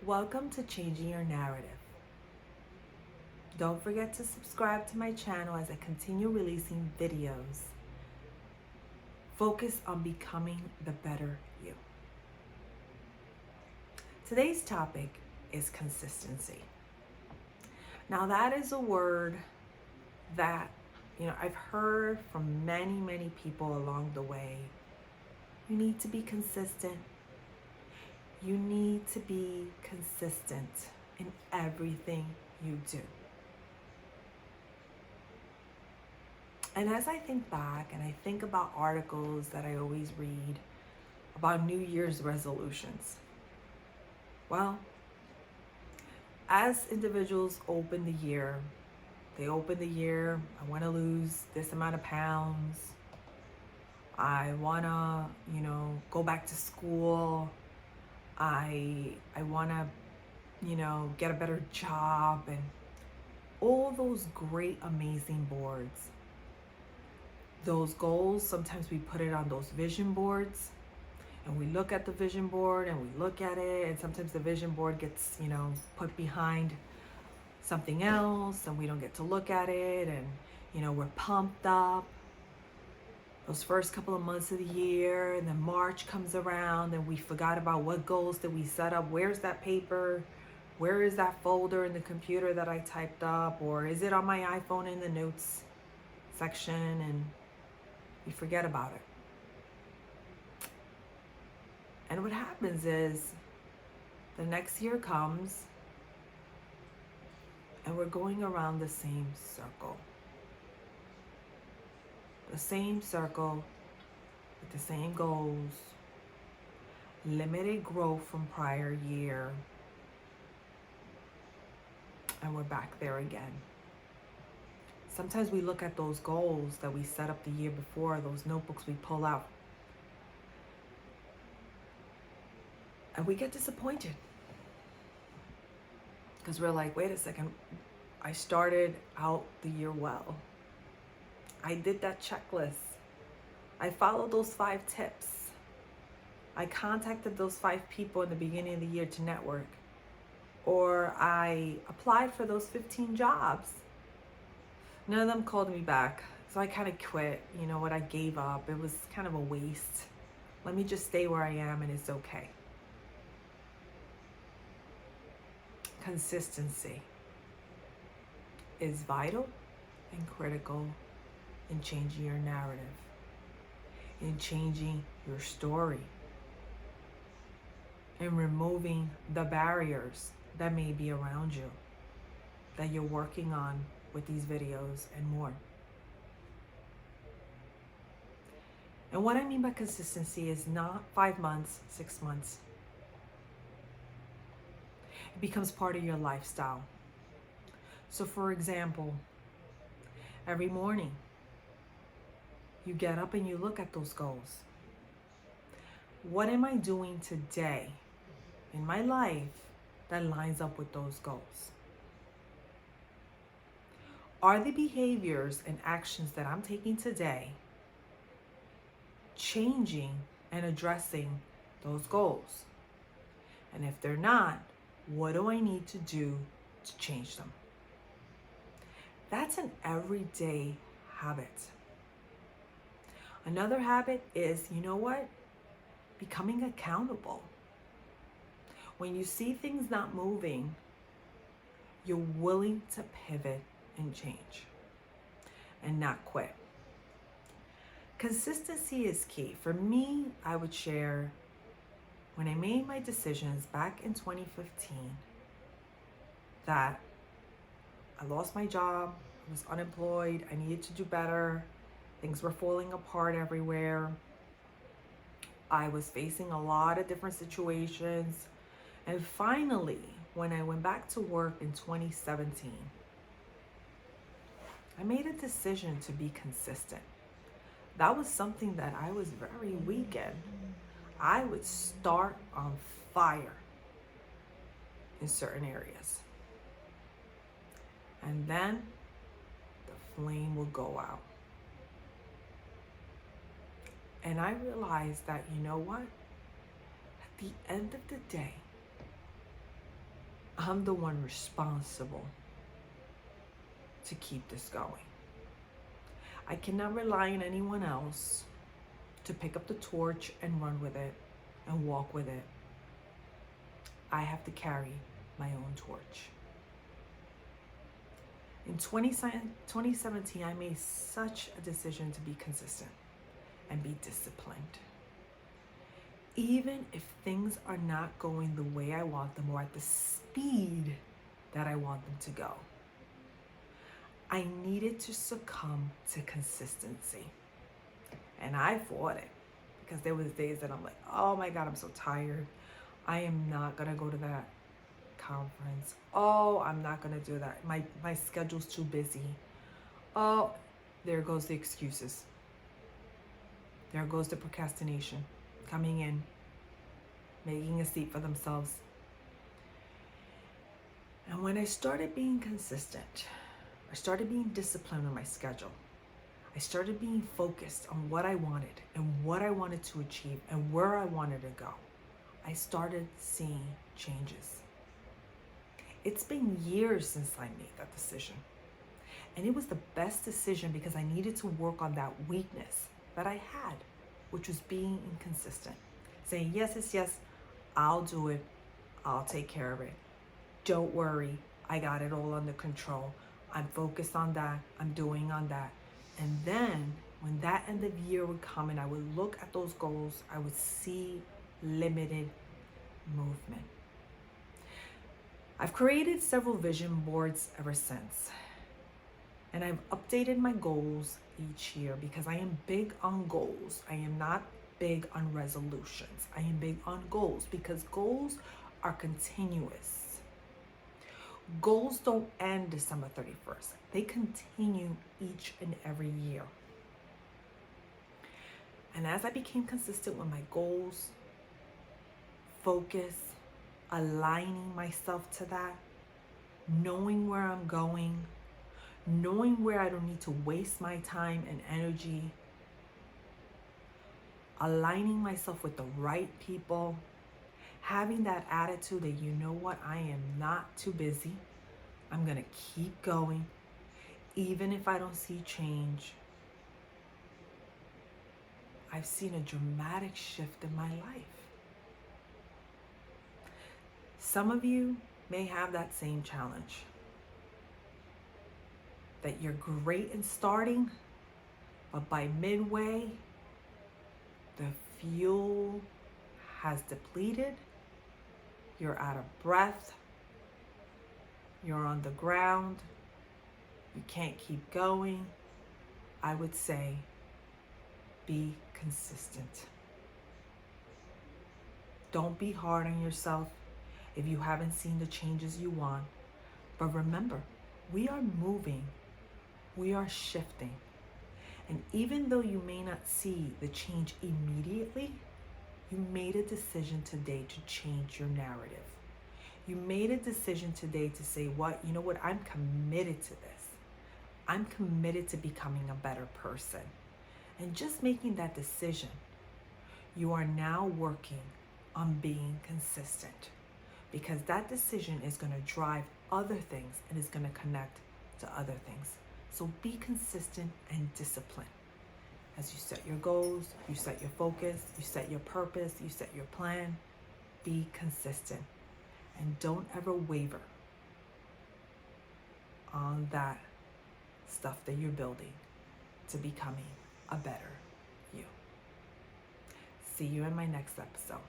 Welcome to Changing Your Narrative. Don't forget to subscribe to my channel as I continue releasing videos. Focus on becoming the better you. Today's topic is consistency. Now that is a word that, I've heard from many people along the way. You need to be consistent. You need to be consistent in everything you do. And as I think back and I think about articles that I always read about New Year's resolutions, well, as individuals open the year, I want to lose this amount of pounds. I want to, go back to school. I want to, get a better job, and all those great, amazing boards. Those goals, sometimes we put it on those vision boards, and we look at the vision board and we look at it, and sometimes the vision board gets, put behind something else and we don't get to look at it, and we're pumped up those first couple of months of the year, and then March comes around and we forgot about what goals that we set up. Where's that paper? Where is that folder in the computer that I typed up? Or is it on my iPhone in the notes section? And we forget about it. And what happens is the next year comes and we're going around the same circle. The same circle with the same goals, limited growth from prior year, and we're back there again. Sometimes we look at those goals that we set up the year before, those notebooks we pull out, and we get disappointed because we're like, wait a second, I started out the year well. I did that checklist. I followed those 5 tips. I contacted those 5 people in the beginning of the year to network. Or I applied for those 15 jobs. None of them called me back. So I kind of quit. You know what? I gave up. It was kind of a waste. Let me just stay where I am and it's okay. Consistency is vital and critical in changing your narrative, in changing your story, in removing the barriers that may be around you, that you're working on with these videos and more. And what I mean by consistency is not 5 months, 6 months. It becomes part of your lifestyle. So for example, every morning, you get up and you look at those goals. What am I doing today in my life that lines up with those goals? Are the behaviors and actions that I'm taking today changing and addressing those goals? And if they're not, what do I need to do to change them? That's an everyday habit. Another habit is, becoming accountable. When you see things not moving, you're willing to pivot and change and not quit. Consistency is key. For me, I would share when I made my decisions back in 2015 that I lost my job, I was unemployed, I needed to do better. Things were falling apart everywhere. I was facing a lot of different situations. And finally, when I went back to work in 2017, I made a decision to be consistent. That was something that I was very weak in. I would start on fire in certain areas. And then the flame will go out. And I realized that, at the end of the day, I'm the one responsible to keep this going. I cannot rely on anyone else to pick up the torch and run with it and walk with it. I have to carry my own torch. In 2017, I made such a decision to be consistent and be disciplined. Even if things are not going the way I want them or at the speed that I want them to go, I needed to succumb to consistency. And I fought it because there was days that I'm like, oh my God, I'm so tired. I am not gonna go to that conference. Oh, I'm not gonna do that. My schedule's too busy. Oh, there goes the excuses. There goes the procrastination coming in, making a seat for themselves. And when I started being consistent, I started being disciplined on my schedule. I started being focused on what I wanted and what I wanted to achieve and where I wanted to go. I started seeing changes. It's been years since I made that decision. And it was the best decision because I needed to work on that weakness that I had, which was being inconsistent. Saying, yes, I'll do it. I'll take care of it. Don't worry, I got it all under control. I'm focused on that. I'm doing on that. And then when that end of year would come and I would look at those goals, I would see limited movement. I've created several vision boards ever since. And I've updated my goals each year because I am big on goals. I am not big on resolutions. I am big on goals because goals are continuous. Goals don't end December 31st. They continue each and every year. And as I became consistent with my goals, focus, aligning myself to that, knowing where I'm going, knowing where I don't need to waste my time and energy, aligning myself with the right people, having that attitude that, you know what, I am not too busy. I'm going to keep going, even if I don't see change. I've seen a dramatic shift in my life. Some of you may have that same challenge. That you're great in starting, but by midway, the fuel has depleted. You're out of breath. You're on the ground. You can't keep going. I would say be consistent. Don't be hard on yourself if you haven't seen the changes you want. But remember, we are moving. We are shifting. And even though you may not see the change immediately, you made a decision today to change your narrative. You made a decision today to say, you know what, I'm committed to this. I'm committed to becoming a better person. And just making that decision, you are now working on being consistent. Because that decision is going to drive other things and is going to connect to other things. So be consistent and disciplined. As you set your goals, you set your focus, you set your purpose, you set your plan, be consistent. And don't ever waver on that stuff that you're building to becoming a better you. See you in my next episode.